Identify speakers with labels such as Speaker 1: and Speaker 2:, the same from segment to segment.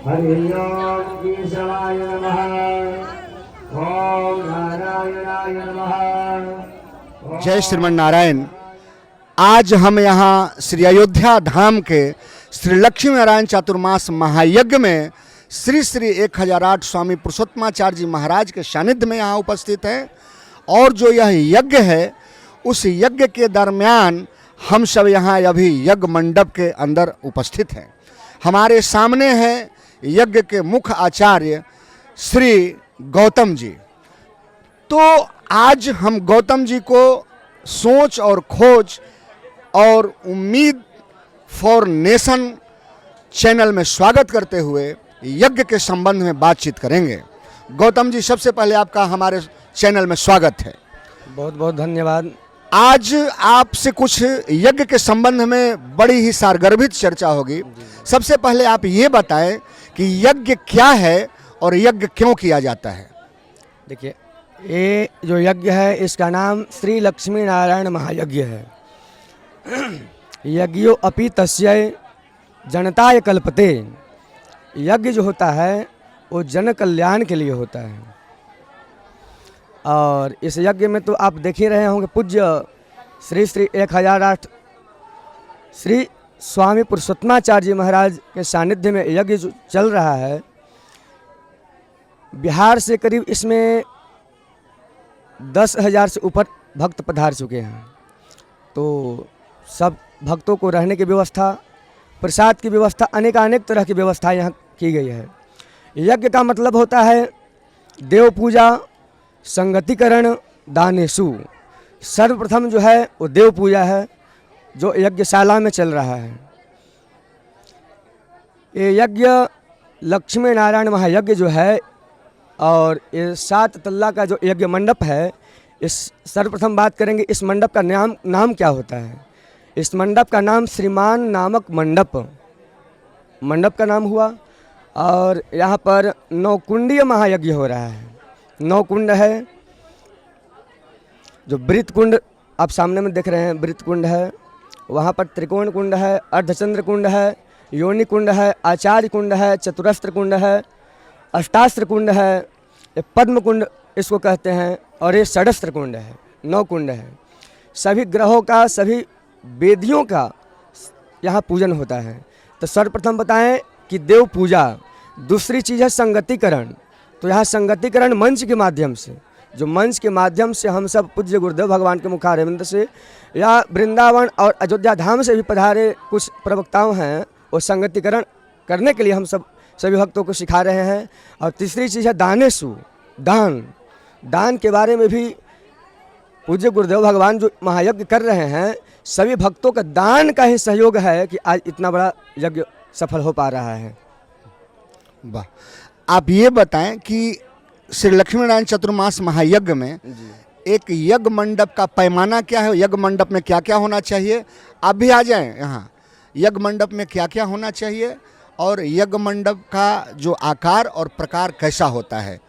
Speaker 1: हरि ओम केशवाय नमः। ओम नारायणाय नमः।
Speaker 2: जय श्रीमन नारायण। आज हम यहाँ श्री अयोध्या धाम के श्री लक्ष्मी नारायण चातुर्मास महायज्ञ में श्री श्री 1008 स्वामी पुरुषोत्तमाचार्य जी महाराज के सानिध्य में यहाँ उपस्थित हैं। और जो यह यज्ञ है उस यज्ञ के दरमियान हम सब यहाँ अभी यज्ञ मंडप के अंदर उपस्थित हैं। हमारे सामने हैं यज्ञ के मुख्य आचार्य श्री गौतम जी। तो आज हम गौतम जी को सोच और खोज और उम्मीद फॉर नेशन चैनल में स्वागत करते हुए यज्ञ के संबंध में बातचीत करेंगे। गौतम जी, सबसे पहले आपका हमारे चैनल में स्वागत है।
Speaker 3: बहुत बहुत धन्यवाद।
Speaker 2: आज आपसे कुछ यज्ञ के संबंध में बड़ी ही सारगर्भित चर्चा होगी। सबसे पहले आप ये बताएं कि यज्ञ क्या है और यज्ञ क्यों किया जाता है।
Speaker 3: देखिए, ये जो यज्ञ है इसका नाम श्री लक्ष्मी नारायण महायज्ञ है। यज्ञो अपि तस्यै जनताय कल्पते। यज्ञ जो होता है वो जन कल्याण के लिए होता है। और इस यज्ञ में तो आप देख ही रहे होंगे, पूज्य श्री श्री 1008 श्री स्वामी पुरुषोत्तमाचार्य जी महाराज के सानिध्य में यज्ञ जो चल रहा है। बिहार से करीब इसमें 10,000 से ऊपर भक्त पधार चुके हैं। तो सब भक्तों को रहने की व्यवस्था, प्रसाद की व्यवस्था, अनेक तरह की व्यवस्था यहाँ की गई है। यज्ञ का मतलब होता है देव पूजा, संगतिकरण, दानेशु। सर्वप्रथम जो है वो देव पूजा है जो यज्ञशाला में चल रहा है। ये यज्ञ लक्ष्मी नारायण महायज्ञ जो है और ये 7 तल्ला का जो यज्ञ मंडप है, इस सर्वप्रथम बात करेंगे इस मंडप का नाम क्या होता है। इस मंडप का नाम श्रीमान नामक मंडप का नाम हुआ। और यहाँ पर 9 कुंडीय महायज्ञ हो रहा है। 9 कुंड है। जो वृत्त कुंड आप सामने में देख रहे हैं, वृत्त कुंड है। वहाँ पर त्रिकोण कुंड है, अर्धचंद्र कुंड है, योनि कुंड है, आचार्य कुंड है, चतुरस्त्र कुंड है, अष्टास्त्र कुंड है, ये पद्म कुंड इसको कहते हैं, और ये षडस्त्र कुंड है। 9 कुंड है। सभी ग्रहों का, सभी वेदियों का यहाँ पूजन होता है। तो सर्वप्रथम बताएं कि देव पूजा। दूसरी चीज़ है संगतिकरण। तो यहाँ संगतिकरण मंच के माध्यम से, जो मंच के माध्यम से हम सब पूज्य गुरुदेव भगवान के मुखारविंद से या वृंदावन और अयोध्या धाम से भी पधारे कुछ प्रवक्ताओं हैं, वो संगतिकरण करने के लिए हम सभी भक्तों को सिखा रहे हैं। और तीसरी चीज़ है दानेशु, दान के बारे में भी पूज्य गुरुदेव भगवान जो महायज्ञ कर रहे हैं, सभी भक्तों का दान का ही सहयोग है कि आज इतना बड़ा यज्ञ सफल हो पा रहा है।
Speaker 2: वाह। आप ये बताएं कि श्री लक्ष्मी नारायण चतुर्मास महायज्ञ में एक यज्ञ मंडप का पैमाना क्या है, यज्ञ मंडप में क्या क्या होना चाहिए। आप भी आ जाएं यहाँ। यज्ञ मंडप में क्या क्या होना चाहिए और यज्ञ मंडप का जो आकार और प्रकार कैसा होता है।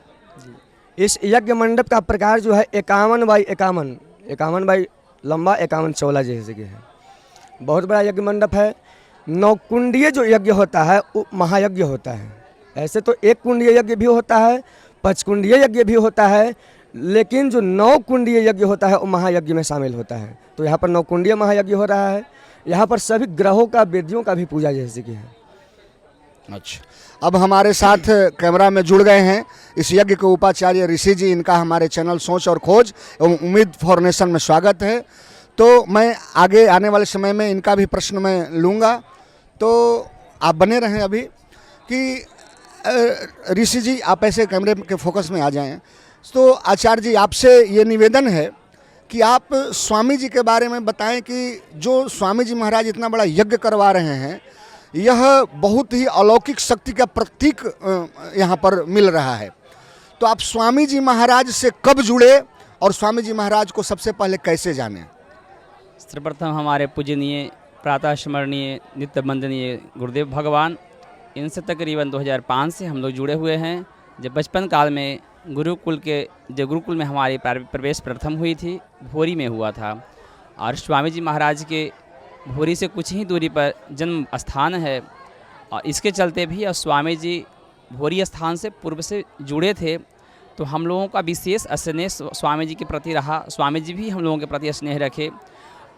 Speaker 3: इस यज्ञ मंडप का प्रकार जो है 51 बाई 51 बाई लंबा, 51 चौड़ा जैसे कि है। बहुत बड़ा यज्ञ मंडप है। 9 कुंडीय जो यज्ञ होता है वो महायज्ञ होता है। ऐसे तो 1 कुंडीय यज्ञ भी होता है, 5 कुंडीय यज्ञ भी होता है, लेकिन जो 9 कुंडीय यज्ञ होता है वो महायज्ञ में शामिल होता है। तो यहाँ पर 9 कुंडीय महायज्ञ हो रहा है। यहाँ पर सभी ग्रहों का, वेदियों का भी पूजा जैसे कि है।
Speaker 2: अच्छा, अब हमारे साथ कैमरा में जुड़ गए हैं इस यज्ञ के उपाचार्य ऋषि जी। इनका हमारे चैनल सोच और खोज एवं उम्मीद फॉर नेशन में स्वागत है। तो मैं आगे आने वाले समय में इनका भी प्रश्न मैं लूँगा, तो आप बने रहें अभी कि ऋषि जी आप ऐसे कैमरे के फोकस में आ जाएं। तो आचार्य जी, आपसे ये निवेदन है कि आप स्वामी जी के बारे में बताएं कि जो स्वामी जी महाराज इतना बड़ा यज्ञ करवा रहे हैं, यह बहुत ही अलौकिक शक्ति का प्रतीक यहाँ पर मिल रहा है। तो आप स्वामी जी महाराज से कब जुड़े और स्वामी जी महाराज को सबसे पहले कैसे जाने।
Speaker 4: सर्वप्रथम हमारे पूजनीय, प्रातः स्मरणीय, नित्य वंदनीय गुरुदेव भगवान, इनसे तकरीबन 2005 से हम लोग जुड़े हुए हैं। जब बचपन काल में गुरुकुल में हमारी प्रवेश प्रथम हुई थी, भोरी में हुआ था। और स्वामी जी महाराज के भोरी से कुछ ही दूरी पर जन्म स्थान है। और इसके चलते भी स्वामी जी भोरी स्थान से पूर्व से जुड़े थे, तो हम लोगों का विशेष स्नेह स्वामी जी के प्रति रहा। स्वामी जी भी हम लोगों के प्रति स्नेह रखे।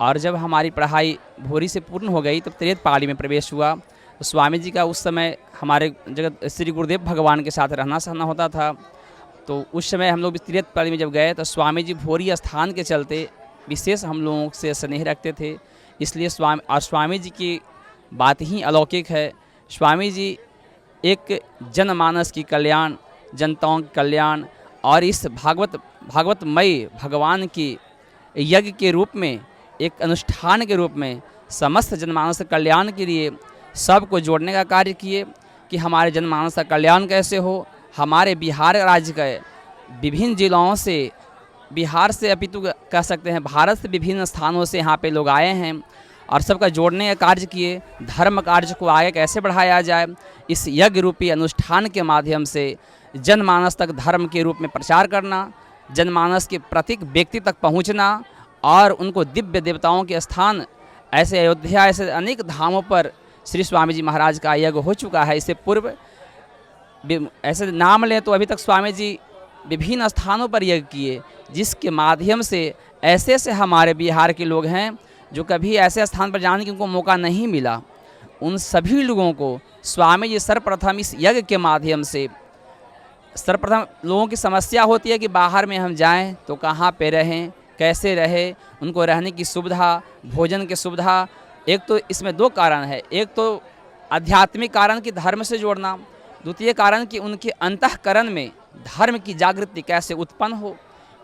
Speaker 4: और जब हमारी पढ़ाई भोरी से पूर्ण हो गई तब त्रेत पाली में प्रवेश हुआ। तो स्वामी जी का उस समय हमारे जगत श्री गुरुदेव भगवान के साथ रहना सहना होता था। तो उस समय हम लोग त्रेत पाली में जब गए तो स्वामी जी भोरी स्थान के चलते विशेष हम लोगों से स्नेह रखते थे। इसलिए स्वामी जी की बात ही अलौकिक है। स्वामी जी एक जनमानस की कल्याण, जनताओं के कल्याण और इस भागवतमयी भगवान की यज्ञ के रूप में, एक अनुष्ठान के रूप में समस्त जनमानस के कल्याण के लिए सबको जोड़ने का कार्य किए कि हमारे जनमानस का कल्याण कैसे हो। हमारे बिहार राज्य के विभिन्न जिलों से, बिहार से अपितु कह सकते हैं भारत से विभिन्न स्थानों से यहाँ पे लोग आए हैं और सबका जोड़ने का कार्य किए। धर्म कार्य को आगे कैसे बढ़ाया जाए, इस यज्ञ रूपी अनुष्ठान के माध्यम से जनमानस तक धर्म के रूप में प्रचार करना, जनमानस के प्रत्येक व्यक्ति तक पहुँचना और उनको दिव्य देवताओं के स्थान ऐसे अयोध्या, ऐसे अनेक धामों पर श्री स्वामी जी महाराज का यज्ञ हो चुका है। इससे पूर्व ऐसे नाम लें तो अभी तक स्वामी जी विभिन्न स्थानों पर यज्ञ किए, जिसके माध्यम से ऐसे ऐसे हमारे बिहार के लोग हैं जो कभी ऐसे स्थान पर जाने की उनको मौका नहीं मिला। उन सभी लोगों को स्वामी जी सर्वप्रथम इस यज्ञ के माध्यम से, सर्वप्रथम लोगों की समस्या होती है कि बाहर में हम जाएं तो कहाँ पे रहें, कैसे रहे, उनको रहने की सुविधा, भोजन की सुविधा। एक तो इसमें दो कारण है, एक तो आध्यात्मिक कारण कि धर्म से जोड़ना, द्वितीय कारण कि उनके अंतःकरण में धर्म की जागृति कैसे उत्पन्न हो।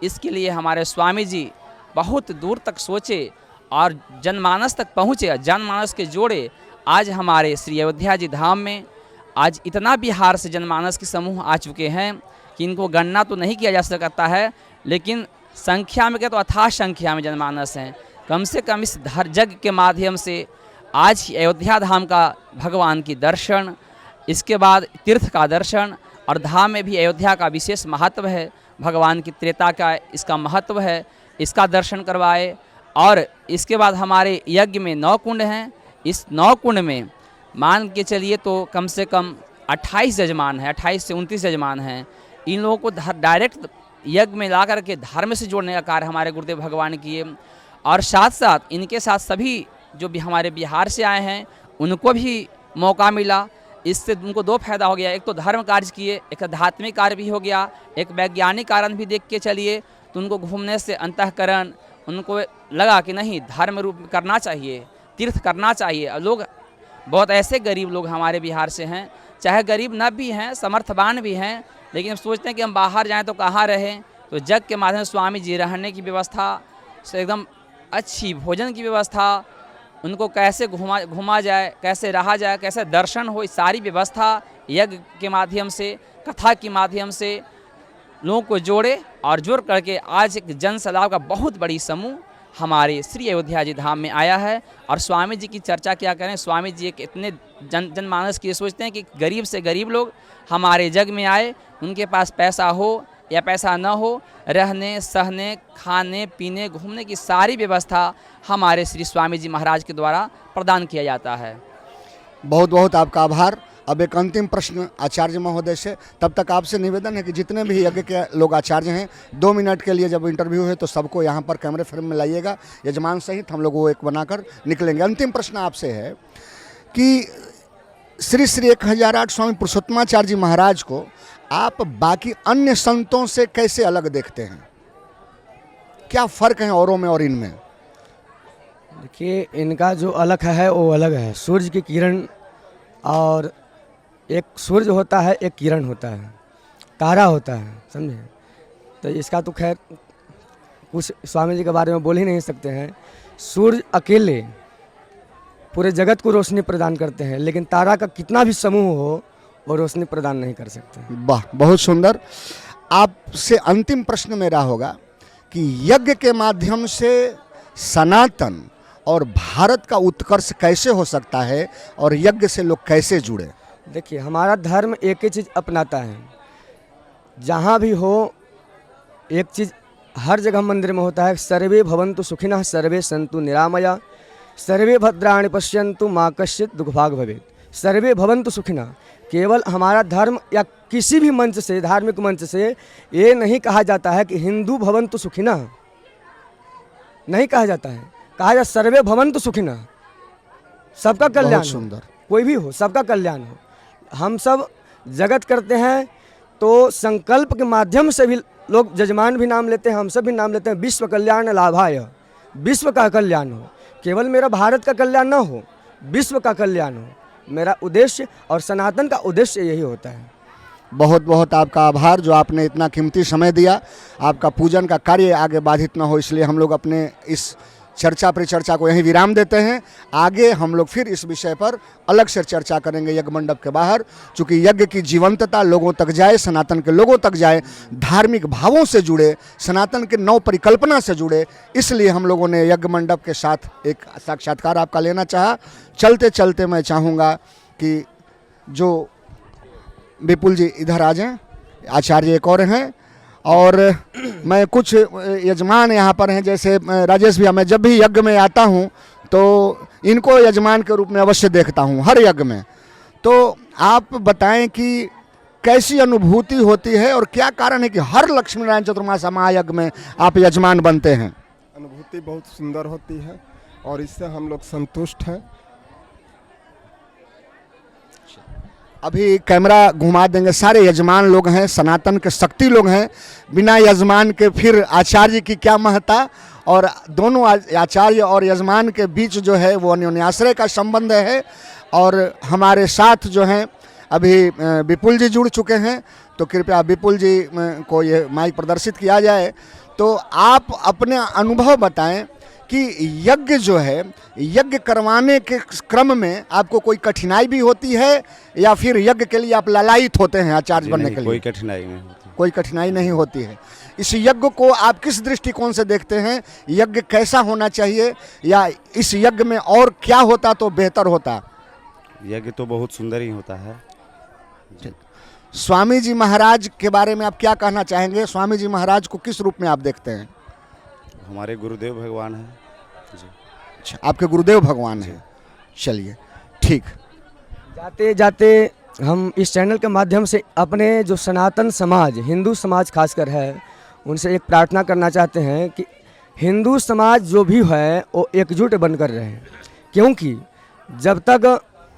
Speaker 4: इसके लिए हमारे स्वामी जी बहुत दूर तक सोचे और जनमानस तक पहुँचे, जनमानस के जोड़े। आज हमारे श्री अयोध्या जी धाम में आज इतना बिहार से जनमानस के समूह आ चुके हैं कि इनको गणना तो नहीं किया जा सकता है, लेकिन संख्या में क्या तो अथाह संख्या में जनमानस हैं। कम से कम इस यज्ञ के माध्यम से आज अयोध्या धाम का भगवान की दर्शन, इसके बाद तीर्थ का दर्शन, और धाम में भी अयोध्या का विशेष महत्व है, भगवान की त्रेता का इसका महत्व है, इसका दर्शन करवाए। और इसके बाद हमारे यज्ञ में 9 कुंड हैं। इस 9 कुंड में मान के चलिए तो कम से कम 28 यजमान हैं, 28 से 29 यजमान हैं। इन लोगों को डायरेक्ट यज्ञ में ला करके धर्म से जोड़ने का कार्य हमारे गुरुदेव भगवान किए। और साथ साथ इनके साथ सभी जो भी हमारे बिहार से आए हैं उनको भी मौका मिला। इससे उनको 2 फायदा हो गया, एक तो धर्म कार्य किए, एक आध्यात्मिक कार्य भी हो गया, एक वैज्ञानिक कारण भी देख के चलिए तो उनको घूमने से अंतःकरण उनको लगा कि नहीं धर्म रूप करना चाहिए, तीर्थ करना चाहिए। और लोग बहुत ऐसे गरीब लोग हमारे बिहार से हैं, चाहे गरीब न भी हैं, समर्थवान भी हैं, लेकिन अब सोचते हैं कि हम बाहर जाएं तो कहाँ रहें। तो यज्ञ के माध्यम से स्वामी जी रहने की व्यवस्था से एकदम अच्छी, भोजन की व्यवस्था, उनको कैसे घुमा जाए, कैसे रहा जाए, कैसे दर्शन हो, इस सारी व्यवस्था यज्ञ के माध्यम से, कथा के माध्यम से लोगों को जोड़े और जोड़ करके आज एक जन सलाह का बहुत बड़ी समूह हमारे श्री अयोध्या जी धाम में आया है। और स्वामी जी की चर्चा क्या करें, स्वामी जी एक इतने जनमानस की सोचते हैं कि गरीब से गरीब लोग हमारे जग में आए, उनके पास पैसा हो या पैसा न हो, रहने सहने खाने पीने घूमने की सारी व्यवस्था हमारे श्री स्वामी जी महाराज के द्वारा प्रदान किया जाता है।
Speaker 2: बहुत बहुत आपका आभार। अब एक अंतिम प्रश्न आचार्य महोदय से, तब तक आपसे निवेदन है कि जितने भी यज्ञ के लोग आचार्य हैं 2 मिनट के लिए जब इंटरव्यू है तो सबको यहाँ पर कैमरे फ्रेम में लाइएगा, यजमान सहित हम लोग वो एक बनाकर निकलेंगे। अंतिम प्रश्न आपसे है कि श्री श्री 1008 स्वामी पुरुषोत्तमाचार्य जी महाराज को आप बाकी अन्य संतों से कैसे अलग देखते हैं? क्या फ़र्क है औरों में और इनमें?
Speaker 3: देखिए, इनका जो अलग है वो अलग है। सूर्य की किरण, और एक सूर्य होता है, एक किरण होता है, तारा होता है, समझे। तो इसका तो खैर कुछ स्वामी जी के बारे में बोल ही नहीं सकते हैं। सूर्य अकेले पूरे जगत को रोशनी प्रदान करते हैं, लेकिन तारा का कितना भी समूह हो वो रोशनी प्रदान नहीं कर सकते।
Speaker 2: वाह, बहुत सुंदर। आपसे अंतिम प्रश्न मेरा होगा कि यज्ञ के माध्यम से सनातन और भारत का उत्कर्ष कैसे हो सकता है और यज्ञ से लोग कैसे जुड़े?
Speaker 3: देखिए, हमारा धर्म एक ही चीज़ अपनाता है, जहाँ भी हो एक चीज़ हर जगह मंदिर में होता है, सर्वे भवन्तु सुखिनः सर्वे सन्तु निरामया सर्वे भद्राणि पश्यन्तु मा कश्चित् दुःखभाग् भवेत्। सर्वे भवन्तु सुखिनः। केवल हमारा धर्म या किसी भी मंच से, धार्मिक मंच से ये नहीं कहा जाता है कि हिंदू भवन्तु सुखिनः, नहीं कहा जाता है, कहा जाता सर्वे भवन्तु सुखिनः, सबका कल्याण
Speaker 2: बहुत
Speaker 3: हो,
Speaker 2: सुंदर।
Speaker 3: कोई भी हो, सबका कल्याण हो। हम सब जगत करते हैं तो संकल्प के माध्यम से भी लोग जजमान भी नाम लेते हैं, हम सब भी नाम लेते हैं, विश्व कल्याण लाभाय, विश्व का कल्याण हो, केवल मेरा भारत का कल्याण ना हो, विश्व का कल्याण हो। मेरा उद्देश्य और सनातन का उद्देश्य यही होता है।
Speaker 2: बहुत बहुत आपका आभार जो आपने इतना कीमती समय दिया। आपका पूजन का कार्य आगे बाधित न हो, इसलिए हम लोग अपने इस चर्चा परिचर्चा को यहीं विराम देते हैं। आगे हम लोग फिर इस विषय पर अलग से चर्चा करेंगे यज्ञ मंडप के बाहर, चूँकि यज्ञ की जीवंतता लोगों तक जाए, सनातन के लोगों तक जाए, धार्मिक भावों से जुड़े, सनातन के नव परिकल्पना से जुड़े, इसलिए हम लोगों ने यज्ञ मंडप के साथ एक साक्षात्कार आपका लेना चाहा। चलते चलते मैं चाहूँगा कि जो विपुल जी इधर आ जाएं, आचार्य एक और हैं, और मैं कुछ यजमान यहाँ पर हैं, जैसे राजेश भैया, मैं जब भी यज्ञ में आता हूँ तो इनको यजमान के रूप में अवश्य देखता हूँ हर यज्ञ में। तो आप बताएं कि कैसी अनुभूति होती है और क्या कारण है कि हर लक्ष्मी नारायण चतुर्मास महायज्ञ में आप यजमान बनते हैं?
Speaker 5: अनुभूति बहुत सुंदर होती है और इससे हम लोग संतुष्ट हैं।
Speaker 2: अभी कैमरा घुमा देंगे, सारे यजमान लोग हैं, सनातन के शक्ति लोग हैं। बिना यजमान के फिर आचार्य की क्या महत्ता, और दोनों आचार्य और यजमान के बीच जो है वो अन्योन्याश्रय का संबंध है। और हमारे साथ जो हैं अभी विपुल जी जुड़ चुके हैं, तो कृपया विपुल जी को ये माइक प्रदर्शित किया जाए। तो आप अपने अनुभव बताएं कि यज्ञ जो है, यज्ञ करवाने के क्रम में आपको कोई कठिनाई भी होती है या फिर यज्ञ के लिए आप लालायित होते हैं आचार्य बनने के लिए?
Speaker 6: कोई कठिनाई नहीं होती।
Speaker 2: कोई कठिनाई नहीं होती है। इस यज्ञ को आप किस दृष्टिकोण से देखते हैं? यज्ञ कैसा होना चाहिए, या इस यज्ञ में और क्या होता तो बेहतर होता?
Speaker 6: यज्ञ तो बहुत सुंदर ही होता है।
Speaker 2: स्वामी जी महाराज के बारे में आप क्या कहना चाहेंगे? स्वामी जी महाराज को किस रूप में आप देखते हैं?
Speaker 6: हमारे गुरुदेव भगवान हैं जी।
Speaker 2: अच्छा, आपके गुरुदेव भगवान हैं। चलिए ठीक।
Speaker 3: जाते जाते हम इस चैनल के माध्यम से अपने जो सनातन समाज, हिंदू समाज खासकर है, उनसे एक प्रार्थना करना चाहते हैं कि हिंदू समाज जो भी है वो एकजुट बनकर रहे, क्योंकि जब तक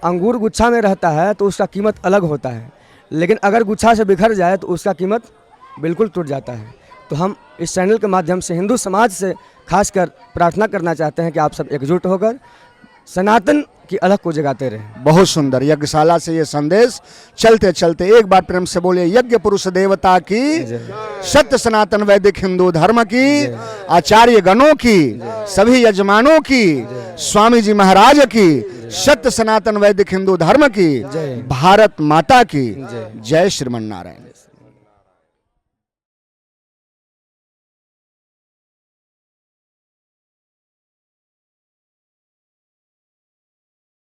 Speaker 3: अंगूर गुच्छा में रहता है तो उसका कीमत अलग होता है, लेकिन अगर गुच्छा से बिखर जाए तो उसका कीमत बिल्कुल टूट जाता है। तो हम इस चैनल के माध्यम से हिंदू समाज से खासकर प्रार्थना करना चाहते हैं कि आप सब एकजुट होकर सनातन की अलग को जगाते रहें।
Speaker 2: बहुत सुंदर यज्ञशाला से ये संदेश। चलते चलते एक बार प्रेम से बोले यज्ञ पुरुष देवता की, सत्य सनातन वैदिक हिंदू धर्म की, आचार्य गणों की, सभी यजमानों की, स्वामी जी महाराज की, सत्य सनातन वैदिक हिंदू धर्म की, भारत माता की जय श्रीमन नारायण।